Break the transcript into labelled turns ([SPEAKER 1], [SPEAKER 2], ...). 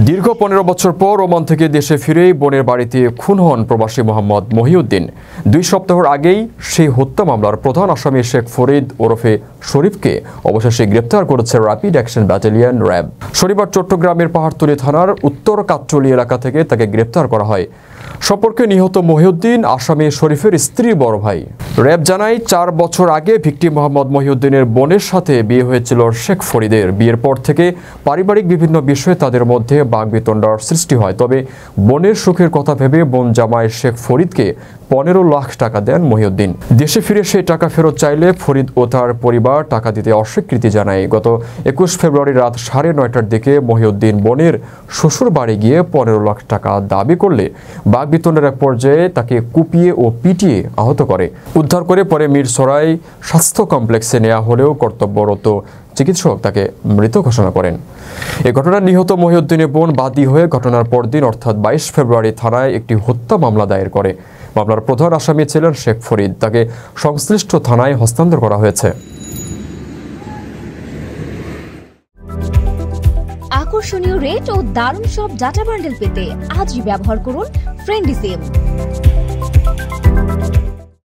[SPEAKER 1] দীর্ঘ ১৫ বছর পর ওমান থেকে দেশে ফিরেই বোনের বাড়িতে খুন হন প্রবাসী মোহাম্মদ মহিউদ্দিন। ২ সপ্তাহ আগেই সেই হত্যা মামলার প্রধান আসামি শেখ ফরিদ ওরফে শরীফকে অবশেষে গ্রেপ্তার করেছে র্যাপিড অ্যাকশন ব্যাটালিয়ন র্যাব। শনিবার চট্টগ্রামের পাহাড়তলী থানার উত্তর কাট্টলী এলাকা থেকে তাকে গ্রেপ্তার করা হয়। সম্পর্কে নিহত মহিউদ্দিন আসামি শরীফের স্ত্রী বড় ভাই। র্যাব জানায় ৪ বছর আগে ভিকটিম মোহাম্মদ মহিউদ্দিনের বোনের সাথে বিয়ে হয়েছিল শেখ ফরিদের। বিয়ের পর থেকে পারিবারিক বিভিন্ন বিষয়ে তাদের মধ্যে বাকবিতণ্ডার সৃষ্টি হয়। তবে বোনের সুখের কথা ভেবে বোন জামাই শেখ ফরিদকে ১৫ লাখ টাকা দেন মহিউদ্দিন। দেশে ফিরে সেই টাকা ফেরত চাইলে ফরিদ ও তার পরিবার টাকা দিতে অস্বীকৃতি জানায়। গত ২১ ফেব্রুয়ারি রাত ৯:৩০টার দিকে মহিউদ্দিন বোনের শ্বশুর বাড়ি গিয়ে ১৫ লাখ টাকা দাবি করলে বাকবিতণ্ডার এক পর্যায়ে তাকে কুপিয়ে ও পিটিয়ে আহত করে। উদ্ধার করে পরে মিরসরাই স্বাস্থ্য কমপ্লেক্সে নেওয়া হলেও কর্তব্যরত চিকিৎসক তাকে মৃত ঘোষণা করেন। এ ঘটনায় নিহত মহিউদ্দিনের বোন বাদী হয়ে ঘটনার পরদিন অর্থাৎ ২২ ফেব্রুয়ারি থানায় একটি হত্যা মামলা দায়ের করে। মামলার প্রধান আসামি ছিলেন শেখ ফরিদ। তাকে সংশ্লিষ্ট থানায় হস্তান্তর করা হয়েছে।
[SPEAKER 2] আকর্ষণীয় রেট ও দারুণ সব ডাটা বান্ডেল পেতে আজই ব্যবহার করুন ফ্রেন্ডলি সিম।